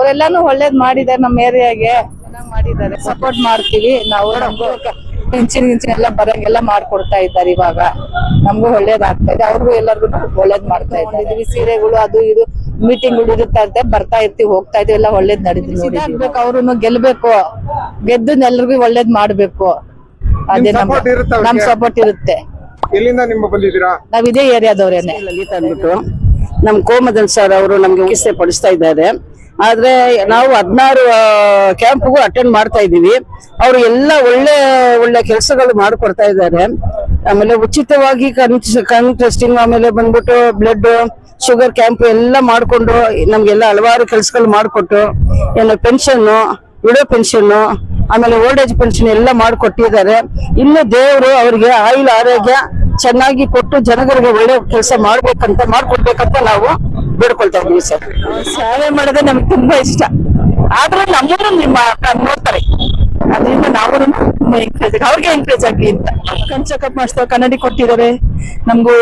ಅವರೆಲ್ಲಾನು ಒಳ್ಳೇದ್ ಮಾಡಿದಾರೆ, ನಮ್ಮ ಏರಿಯಾಗೆ ಚೆನ್ನಾಗ್ ಮಾಡಿದ್ದಾರೆ, ಸಪೋರ್ಟ್ ಮಾಡ್ತೀವಿ ನಾವು. ನಮ್ಗೂ ಪಿಂಚಿನ್ ಎಲ್ಲ ಬರಂಗೆಲ್ಲ ಮಾಡ್ಕೊಡ್ತಾ ಇದ್ದಾರೆ. ಇವಾಗ ನಮ್ಗೂ ಒಳ್ಳೇದಾಗ್ತಾ ಇದೆ, ಅವ್ರಿಗೂ ಎಲ್ಲರಿಗೂ ಒಳ್ಳೇದ್ ಮಾಡ್ತಾ ಇದ್ದೀವಿ. ಸೀರೆಗಳು ಅದು ಇದು ಮೀಟಿಂಗ್ಗಳು ಇರುತ್ತಾ ಇರುತ್ತೆ, ಬರ್ತಾ ಇರ್ತೀವಿ, ಹೋಗ್ತಾ ಇದೀವಿ, ಎಲ್ಲ ಒಳ್ಳೇದ್ ನಡೀತೀವಿ. ಅವ್ರು ಗೆಲ್ಬೇಕು, ಗೆದ್ದು ಎಲ್ರಿಗೂ ಒಳ್ಳೇದ್ ಮಾಡ್ಬೇಕು, ಅದೇ ನಮ್ ಸಪೋರ್ಟ್ ಇರುತ್ತೆ. ಎಲ್ಲಿಂದ ನಿಮ್ಮ ಬಂದಿದ್ದೀರಾ? ನಾವ್ ಇದೇ ಏರಿಯಾದವ್ರೇನೆ. ಲಲಿತಾ ಅಂದ್ಬಿಟ್ಟು ನಮ್ ಕೋಮದಲ್ ಸರ್ ಅವರು ನಮ್ಗೆ ಚಿಕಿತ್ಸೆ ಪಡಿಸ್ತಾ ಇದ್ದಾರೆ. ಆದ್ರೆ ನಾವು 16 ಕ್ಯಾಂಪ್ಗೂ ಅಟೆಂಡ್ ಮಾಡ್ತಾ ಇದೀವಿ. ಅವರು ಎಲ್ಲ ಒಳ್ಳೆ ಕೆಲಸಗಳು ಮಾಡ್ಕೊಡ್ತಾ ಇದ್ದಾರೆ. ಆಮೇಲೆ ಉಚಿತವಾಗಿ ಕಣ್ ಟೆಸ್ಟಿಂಗ್, ಆಮೇಲೆ ಬಂದ್ಬಿಟ್ಟು ಬ್ಲಡ್ ಶುಗರ್ ಕ್ಯಾಂಪ್ ಎಲ್ಲ ಮಾಡ್ಕೊಂಡು ನಮ್ಗೆಲ್ಲ ಹಲವಾರು ಕೆಲಸಗಳು ಮಾಡ್ಕೊಟ್ಟು, ಏನು ಪೆನ್ಷನ್, ವಿಡೋ ಪೆನ್ಷನ್, ಆಮೇಲೆ ಓಲ್ಡ್ ಏಜ್ ಪೆನ್ಷನ್ ಎಲ್ಲ ಮಾಡಿಕೊಟ್ಟಿದ್ದಾರೆ. ಇನ್ನು ದೇವರು ಅವ್ರಿಗೆ ಆಯುಳ ಆರೋಗ್ಯ ಚೆನ್ನಾಗಿ ಕೊಟ್ಟು ಜನಗಳಿಗೆ ಒಳ್ಳೆ ಕೆಲಸ ಮಾಡ್ಕೊಡ್ಬೇಕಂತ ನಾವು ಬೇಡ್ಕೊಳ್ತಾ ಇದೀವಿ ಸರ್. ಸೇವೆ ಮಾಡೋದೇ ನಮ್ಗೆ ತುಂಬಾ ಇಷ್ಟ. ಆದ್ರೆ ನಮ್ಮನ್ನು ನಿಮ್ಮ ನೋಡ್ತಾರೆ, ಅದರಿಂದ ನಾವು ಅವ್ರಿಗೆ ಎಂಕರೇಜ್ ಆಗ್ಲಿ ಅಂತ. ಕಣ್ ಚೆಕಪ್ ಮಾಡಿಸ್ತಾರೆ, ಕನ್ನಡಿ ಕೊಟ್ಟಿದ್ದಾರೆ, ನಮ್ಗೂ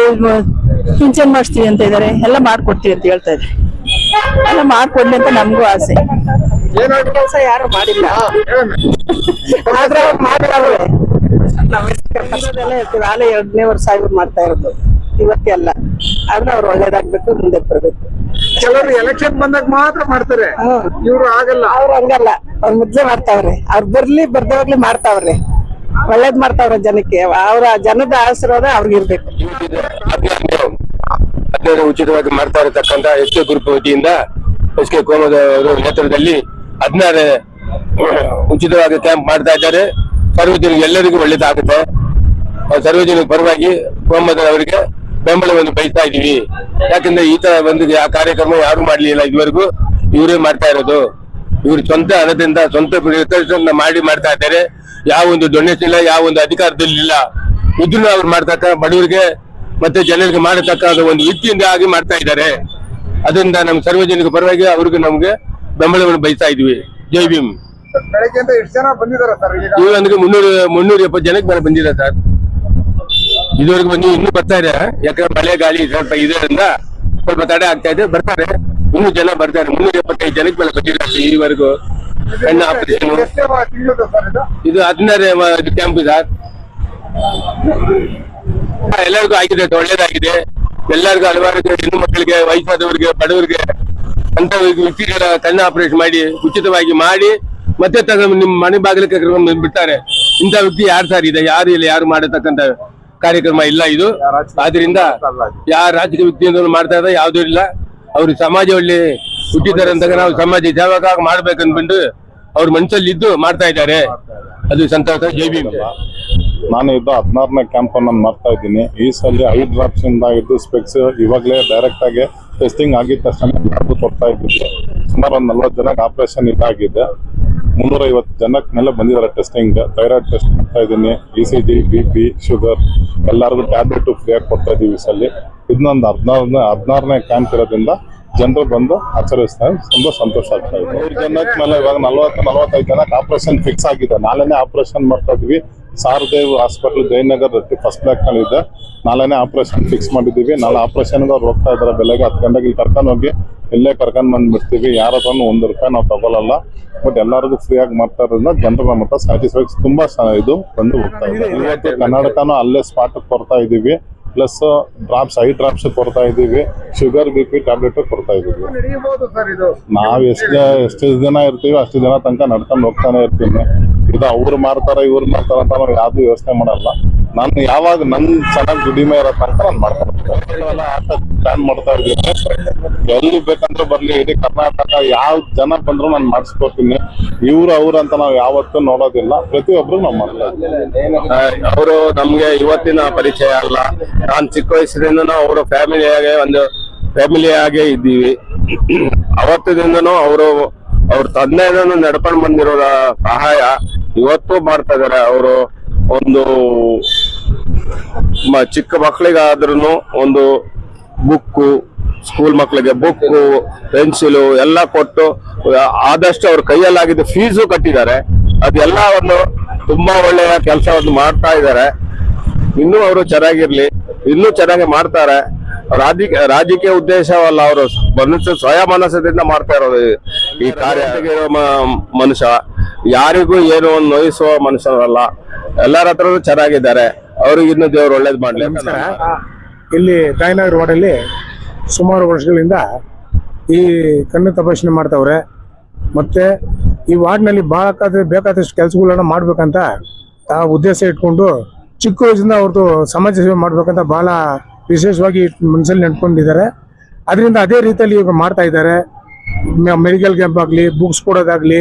ಪಿಂಚನ್ ಮಾಡಿಸ್ತೀವಿ ಅಂತ ಇದಾರೆ, ಎಲ್ಲ ಮಾಡ್ಕೊಡ್ತೀವಿ ಅಂತ ಹೇಳ್ತಾ ಇದ್ದಾರೆ. ಎಲ್ಲ ಮಾಡ್ಕೊಡ್ಲಿ ಅಂತ ನಮ್ಗೂ ಆಸೆ. ಕೆಲಸ ಯಾರು ಮಾಡಿಲ್ಲ, ಆದ್ರೆ ಅವ್ರು ಮಾಡಿದವ್ರೆ. ಆಲೆ 2ನೇ ವರ್ಷ ಆಗಿ ಮಾಡ್ತಾ ಇರೋದು ಇವತ್ತೆಲ್ಲ. ಆದ್ರೆ ಅವ್ರು ಒಳ್ಳೇದಾಗ್ಬೇಕು, ಮುಂದೆ ಬರ್ಬೇಕು. ಕೆಲವರು ಎಲೆಕ್ಷನ್ ಬಂದಾಗ ಮಾತ್ರ ಮಾಡ್ತಾರೆ, ಇವ್ರು ಆಗಲ್ಲ. ಅವ್ರು ಹಂಗಲ್ಲ, ಅವ್ರು ಮೊದ್ಲೇ ಮಾಡ್ತಾವ್ರೆ. ಅವ್ರು ಬರ್ದವಾಗ್ಲಿ ಮಾಡ್ತಾವ್ರೆ, ಒಳ್ಳೇದ್ ಮಾಡ್ತಾವ್ರೆ ಜನಕ್ಕೆ. ಅವ್ರ ಜನದ ಆಶೀರ್ವಾದ ಅವ್ರಿಗಿರ್ಬೇಕು. ಉಚಿತವಾಗಿ ಮಾಡ್ತಾ ಇರತಕ್ಕಂತ ಎಸ್ ಕೆ ಗ್ರೂಪ್ ವತಿಯಿಂದ ಎಸ್ ಕೆ ಕೋಮದ ನೇತೃತ್ವದಲ್ಲಿ 16 ಉಚಿತವಾಗಿ ಕ್ಯಾಂಪ್ ಮಾಡ್ತಾ ಇದ್ದಾರೆ. ಸಾರ್ವಜನಿಕ ಎಲ್ಲರಿಗೂ ಒಳ್ಳೇದಾಗುತ್ತೆ. ಸಾರ್ವಜನಿಕ ಪರವಾಗಿ ಕೋಮದ ಅವರಿಗೆ ಬೆಂಬಲವನ್ನು ಬಯಸ್ತಾ ಇದೀವಿ. ಯಾಕಂದ್ರೆ ಈ ತರ ಒಂದು ಕಾರ್ಯಕ್ರಮ ಯಾರು ಮಾಡ್ಲಿಲ್ಲ ಇದುವರೆಗೂ, ಇವರೇ ಮಾಡ್ತಾ ಇರೋದು. ಇವ್ರು ಸ್ವಂತ ಹಣದಿಂದ ಸ್ವಂತ ಮಾಡ್ತಾ ಇದ್ದಾರೆ. ಯಾವ ಒಂದು ಡೊನೇಷನ್ ಇಲ್ಲ, ಯಾವ ಒಂದು ಅಧಿಕಾರದಲ್ಲಿ ಇಲ್ಲ. ಇದ್ರೂ ಅವ್ರು ಮಾಡ್ತಕ್ಕ ಬಡವರಿಗೆ ಮತ್ತೆ ಜನರಿಗೆ ಮಾಡತಕ್ಕ ಒಂದು ವ್ಯಕ್ತಿಯಿಂದ ಆಗಿ ಮಾಡ್ತಾ ಇದ್ದಾರೆ. ಅದರಿಂದ ನಮ್ಮ ಸಾರ್ವಜನಿಕ ಪರವಾಗಿ ಅವ್ರಿಗೆ ನಮ್ಗೆ ಬೆಂಬಲವನ್ನು ಬಯಸ್ತಾ ಇದೀವಿ. ಜೈ ಭೀಮ್. ಬೆಳಗ್ಗೆಯಿಂದ ಎಷ್ಟು ಜನ ಬಂದಿದ್ದಾರೆ ಸರ್? ಈಗ 370 ಜನಕ್ಕೆ ಬಂದಿದ್ದಾರೆ ಸರ್. ಇದುವರೆಗೂ ಬಂದು ಇನ್ನೂ ಬರ್ತಾ ಇದೆ. ಯಾಕಂದ್ರೆ ಮಳೆ ಗಾಳಿ ಸ್ವಲ್ಪ ಇದರಿಂದ ಸ್ವಲ್ಪ ತಡೆ ಆಗ್ತಾ ಇದೆ, ಬರ್ತಾರೆ. ಇನ್ನೂ ಜನ ಬರ್ತಾರೆ. 375 ಜನಕ್ಕೆ ಮೇಲೆ ಬಂದಿದ್ದಾರೆ ಈವರೆಗೂ. ಕಣ್ಣು ಆಪರೇಷನ್ ಇದು 16 ಕ್ಯಾಂಪ್ ಸರ್. ಎಲ್ಲರಿಗೂ ಆಗಿದೆ, ಒಳ್ಳೇದಾಗಿದೆ. ಎಲ್ಲರಿಗೂ ಹಲವಾರು ಹೆಣ್ಣು ಮಕ್ಕಳಿಗೆ, ವಯಸ್ಸಾದವರಿಗೆ, ಬಡವರಿಗೆ, ಅಂತ ವ್ಯಕ್ತಿಗಳ ಕಣ್ಣು ಆಪರೇಷನ್ ಮಾಡಿ ಉಚಿತವಾಗಿ ಮಾಡಿ ಮತ್ತೆ ನಿಮ್ಮ ಮನೆ ಬಾಗಿಲಕ್ಕೆ ಬಿಡ್ತಾರೆ. ಇಂಥ ವ್ಯಕ್ತಿ ಯಾರು ಸರ್ ಇದೆ? ಯಾರು ಇಲ್ಲ, ಯಾರು ಮಾಡತಕ್ಕಂತ ಕಾರ್ಯಕ್ರಮ ಇಲ್ಲ ಇದು. ಆದ್ರಿಂದ ಯಾರ ರಾಜಕೀಯ ವ್ಯಕ್ತಿಯಿಂದ ಮಾಡ್ತಾ ಇದ್ದಾರೆ, ಯಾವ್ದು ಇಲ್ಲ. ಅವ್ರು ಸಮಾಜ ಒಳ್ಳೆ ಹುಟ್ಟಿದ್ದಾರೆ ಅಂದಾಗ ನಾವು ಸಮಾಜ ಸೇವಕ ಮಾಡ್ಬೇಕಂದ್ಬಿಟ್ಟು ಅವ್ರ ಮನಸ್ಸಲ್ಲಿ ಇದ್ದು ಮಾಡ್ತಾ ಇದ್ದಾರೆ. ಅದು ಸಂತೋಷ. ಜೈ ಭೀಮ್. ನಾನು ಇದು 16ನೇ ಕ್ಯಾಂಪ್ ಅನ್ನು ಮಾಡ್ತಾ ಇದ್ದೀನಿ. ಈ ಸಲ 5 ಡ್ರಾಪ್ಸ್ ಇಂದ ಹಿಡಿದು ಸ್ಪೆಕ್ಸ್ ಇವಾಗಲೇ ಡೈರೆಕ್ಟ್ ಆಗಿ ಟೆಸ್ಟಿಂಗ್ ಆಗಿದ ತಕ್ಷಣ ಕೊಡ್ತಾ ಇದ್ದೀವಿ. ಸುಮಾರು ಒಂದು 40 ಜನಕ್ಕೆ ಆಪರೇಷನ್ ಇದಾಗಿದೆ. 350 ಜನಕ್ಕೆ ಮೇಲೆ ಬಂದಿದ್ದಾರೆ ಟೆಸ್ಟಿಂಗ್. ಥೈರಾಯ್ಡ್ ಟೆಸ್ಟ್ ಮಾಡ್ತಾ ಇದ್ದೀನಿ, ECG, BP, ಶುಗರ್ ಎಲ್ಲರಿಗೂ ಟ್ಯಾಬ್ಲೆಟ್ ಫ್ರೀಯಾಗಿ ಕೊಡ್ತಾ ಇದ್ದೀವಿ. ಈ ಸಲ ಇದನ್ನೊಂದು 16ನೇ ಕ್ಯಾಂಪ್ ಇರೋದ್ರಿಂದ ಜನರು ಬಂದು ಆಚರಿಸ್ತಾರೆ. ತುಂಬಾ ಸಂತೋಷ ಆಗ್ತಾ ಇದೆ. 100 ಜನಕ್ಕೆ ಮೇಲೆ ಇವಾಗ 40-45 ಜನಕ್ಕೆ ಆಪರೇಷನ್ ಫಿಕ್ಸ್ ಆಗಿದೆ. ನಾಳೆನೇ ಆಪರೇಷನ್ ಮಾಡ್ತಾ ಇದೀವಿ. ಸಾರದೇವ್ ಹಾಸ್ಪಿಟಲ್, ಜಯನಗರ್ ಫಸ್ಟ್ ಬ್ಲಾಕ್ ನಲ್ಲಿ ನಾಳೆನೇ ಆಪರೇಷನ್ ಫಿಕ್ಸ್ ಮಾಡಿದ್ದೀವಿ. ನಾಳೆ ಆಪರೇಷನ್ಗೆ ಅವ್ರು ಹೋಗ್ತಾ ಇದ್ದಾರೆ. ಬೆಳಗ್ಗೆ 10 ಗಂಟೆಗೆ ಇಲ್ಲಿ ಕರ್ಕೊಂಡು ಹೋಗಿ ಇಲ್ಲೇ ಕರ್ಕೊಂಡು ಬಂದ್ಬಿಡ್ತೀವಿ. ಯಾರ ಹತ್ರ ₹1 ನಾವು ತಗೊಳ್ಳಲ್ಲ. ಬಟ್ ಎಲ್ಲರಿಗೂ ಫ್ರೀ ಆಗಿ ಮಾಡ್ತಾ ಇರೋದ್ರಿಂದ ಜನರ ಮಟ್ಟ ಸ್ಯಾಟಿಸ್ಫೈ ತುಂಬಾ ಇದು ಬಂದು ಹೋಗ್ತಾ ಇದೆ. ಇವತ್ತು ಕರ್ನಾಟಕನೂ ಅಲ್ಲೇ ಸ್ಪಾಟ್ ಕೊಡ್ತಾ ಇದೀವಿ. ಪ್ಲಸ್ ಡ್ರಾಪ್ಸ್ 5 ಡ್ರಾಪ್ಸ್ ಕೊಡ್ತಾ ಇದೀವಿ. ಶುಗರ್ BP ಟ್ಯಾಬ್ಲೆಟ್ ಕೊಡ್ತಾ ಇದೀವಿ. ನಾವ್ ಎಷ್ಟು ದಿನ ಇರ್ತೀವಿ ಅಷ್ಟು ದಿನ ತನಕ ನಡ್ಕೊಂಡು ಹೋಗ್ತಾನೆ ಇರ್ತೀನಿ. ಇದು ಅವ್ರು ಮಾಡ್ತಾರ ಇವ್ರು ಮಾಡ್ತಾರ ಅಂತ ನಾವು ಯಾವ್ದು ಯೋಚನೆ ಮಾಡಲ್ಲ. ನಾನು ಯಾವಾಗ ನನ್ ಚೆನ್ನಾಗಿ ದುಡಿಮೆ ಇರೋ ತನಕ ನಾನು ಮಾಡ್ಕೊಂಡು ಪ್ಲಾನ್ ಮಾಡ್ತಾ ಇದ್ದೀನಿ. ಎಲ್ಲಿ ಬೇಕಂದ್ರೆ ಬರ್ಲಿ, ಇಡೀ ಕರ್ನಾಟಕ ಯಾವ ಜನ ಬಂದ್ರು ನಾನು ಮಾಡಿಸ್ಕೊಡ್ತೀನಿ. ಇವ್ರು ಅವ್ರು ಅಂತ ನಾವು ಯಾವತ್ತೂ ನೋಡೋದಿಲ್ಲ. ಪ್ರತಿಯೊಬ್ರು ನಾವು ಮಾಡ್ತಾ ಇದ್ದೀವಿ. ಅವರು ನಮ್ಗೆ ಇವತ್ತಿನ ಪರಿಚಯ ಅಲ್ಲ. ನಾನ್ ಚಿಕ್ಕ ವಯಸ್ಸಿನಿಂದನೂ ಅವರ ಫ್ಯಾಮಿಲಿಯಾಗೆ ಇದ್ದೀವಿ. ಅವತ್ತಿನಿಂದನೂ ಅವ್ರ ತಂದೆಯನ್ನು ನಡ್ಕೊಂಡು ಬಂದಿರೋ ಸಹಾಯ ಇವತ್ತು ಮಾಡ್ತಾ ಇದಾರೆ. ಅವರು ಒಂದು ಚಿಕ್ಕ ಮಕ್ಕಳಿಗಾದ್ರೂ ಒಂದು ಬುಕ್ಕು, ಸ್ಕೂಲ್ ಮಕ್ಕಳಿಗೆ ಬುಕ್ಕು, ಪೆನ್ಸಿಲು ಎಲ್ಲ ಕೊಟ್ಟು ಆದಷ್ಟು ಅವ್ರ ಕೈಯಲ್ಲಾಗಿದ್ದ ಫೀಸು ಕಟ್ಟಿದ್ದಾರೆ. ಅದೆಲ್ಲ ಒಂದು ತುಂಬಾ ಒಳ್ಳೆಯ ಕೆಲಸವನ್ನು ಮಾಡ್ತಾ ಇದ್ದಾರೆ. ಇನ್ನೂ ಅವರು ಚೆನ್ನಾಗಿರ್ಲಿ, ಇನ್ನೂ ಚೆನ್ನಾಗಿ ಮಾಡ್ತಾರೆ. ರಾಜಕೀಯ ಉದ್ದೇಶವಲ್ಲ, ಅವರು ಸ್ವಯಂ ಮನಸ್ಸದಿಂದ ಮಾಡ್ತಾ ಇರೋದು ಈ ಕಾರ್ಯ. ಮನುಷ್ಯ ಯಾರಿಗೂ ಏನು ಒಂದು ನೋಯಿಸುವ ಮನುಷ್ಯರಲ್ಲ, ಎಲ್ಲರ ಹತ್ರನೂ ಚೆನ್ನಾಗಿದ್ದಾರೆ. ಅವ್ರಿಗೆ ಇನ್ನು ದೇವ್ರು ಒಳ್ಳೇದ್ ಮಾಡ್ಲಿ. ಇಲ್ಲಿ ತಾಯಿನಗರ ವಾರ್ಡಲ್ಲಿ ಸುಮಾರು ವರ್ಷಗಳಿಂದ ಈ ಕಣ್ಣು ತಪಾಸಣೆ ಮಾಡ್ತಾವ್ರೆ. ಮತ್ತೆ ಈ ವಾರ್ಡ್ನಲ್ಲಿ ಬೇಕಾದಷ್ಟು ಕೆಲಸಗಳನ್ನ ಮಾಡ್ಬೇಕಂತ ಉದ್ದೇಶ ಇಟ್ಕೊಂಡು ಚಿಕ್ಕ ವಯಸ್ಸಿಂದ ಅವ್ರದ್ದು ಸಮಾಜ ಸೇವೆ ಮಾಡ್ಬೇಕಂತ ಬಹಳ ವಿಶೇಷವಾಗಿ ಮನಸ್ಸಲ್ಲಿ ನೆನ್ಕೊಂಡಿದ್ದಾರೆ. ಅದರಿಂದ ಅದೇ ರೀತಿಯಲ್ಲಿ ಈಗ ಮಾಡ್ತಾ ಇದ್ದಾರೆ. ಮೆಡಿಕಲ್ ಕ್ಯಾಂಪ್ ಆಗಲಿ, ಬುಕ್ಸ್ ಕೊಡೋದಾಗ್ಲಿ,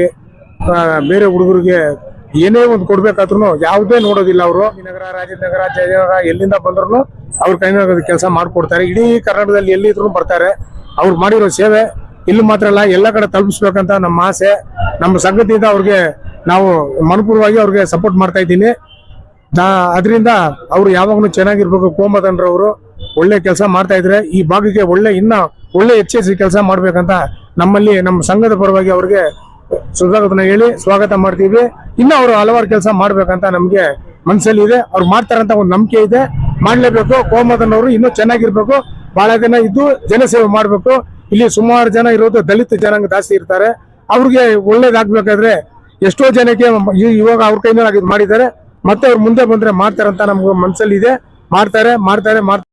ಬೇರೆ ಹುಡುಗರಿಗೆ ಏನೇ ಒಂದು ಕೊಡ್ಬೇಕಾದ್ರೂ ಯಾವುದೇ ನೋಡೋದಿಲ್ಲ ಅವರು. ನಗರ, ರಾಜನಗರ, ಜಯನಗರ ಎಲ್ಲಿಂದ ಬಂದ್ರು ಅವ್ರ ಕೈನಾಗ ಕೆಲಸ ಮಾಡ್ಕೊಡ್ತಾರೆ. ಇಡೀ ಕರ್ನಾಟಕದಲ್ಲಿ ಎಲ್ಲಿದ್ರು ಬರ್ತಾರೆ. ಅವ್ರು ಮಾಡಿರೋ ಸೇವೆ ಇಲ್ಲಿ ಮಾತ್ರ ಅಲ್ಲ, ಎಲ್ಲ ಕಡೆ ತಲುಪಿಸ್ಬೇಕಂತ ನಮ್ಮ ಆಸೆ. ನಮ್ಮ ಸಂಘದಿಂದ ಅವ್ರಿಗೆ ನಾವು ಮನಪೂರ್ವವಾಗಿ ಅವ್ರಿಗೆ ಸಪೋರ್ಟ್ ಮಾಡ್ತಾ ಇದ್ದೀನಿ. ಅದರಿಂದ ಅವ್ರು ಯಾವಾಗಲೂ ಚೆನ್ನಾಗಿರ್ಬೇಕು. ಕೋಮದಂಡ್ರವರು ಒಳ್ಳೆ ಕೆಲಸ ಮಾಡ್ತಾ ಇದ್ರೆ ಈ ಭಾಗಕ್ಕೆ ಒಳ್ಳೆ ಹೆಚ್ಚೆಚ್ಚು ಕೆಲಸ ಮಾಡ್ಬೇಕಂತ ನಮ್ಮಲ್ಲಿ ನಮ್ಮ ಸಂಘದ ಪರವಾಗಿ ಅವ್ರಿಗೆ ಸುಸ್ವಾಗತನ ಹೇಳಿ ಸ್ವಾಗತ ಮಾಡ್ತೀವಿ. ಇನ್ನು ಅವರು ಹಲವಾರು ಕೆಲಸ ಮಾಡ್ಬೇಕಂತ ನಮ್ಗೆ ಮನಸ್ಸಲ್ಲಿ ಇದೆ. ಅವ್ರು ಮಾಡ್ತಾರಂತ ಒಂದು ನಂಬಿಕೆ ಇದೆ. ಮಾಡ್ಲೇಬೇಕು. ಕೋಮದನ್ನವರು ಇನ್ನೂ ಚೆನ್ನಾಗಿರ್ಬೇಕು, ಬಹಳ ದಿನ ಇದ್ದು ಜನಸೇವೆ ಮಾಡ್ಬೇಕು. ಇಲ್ಲಿ ಸುಮಾರು ಜನ ಇರೋದು ದಲಿತ ಜನಾಂಗ ಜಾಸ್ತಿ ಇರ್ತಾರೆ. ಅವ್ರಿಗೆ ಒಳ್ಳೇದಾಗ್ಬೇಕಾದ್ರೆ ಎಷ್ಟೋ ಜನಕ್ಕೆ ಇವಾಗ ಅವ್ರ ಕೈನಲ್ಲಿ ಮಾಡಿದ್ದಾರೆ. ಮತ್ತೆ ಅವ್ರು ಮುಂದೆ ಬಂದ್ರೆ ಮಾಡ್ತಾರಂತ ನಮ್ಗೆ ಮನಸ್ಸಲ್ಲಿ ಇದೆ. ಮಾಡ್ತಾರೆ.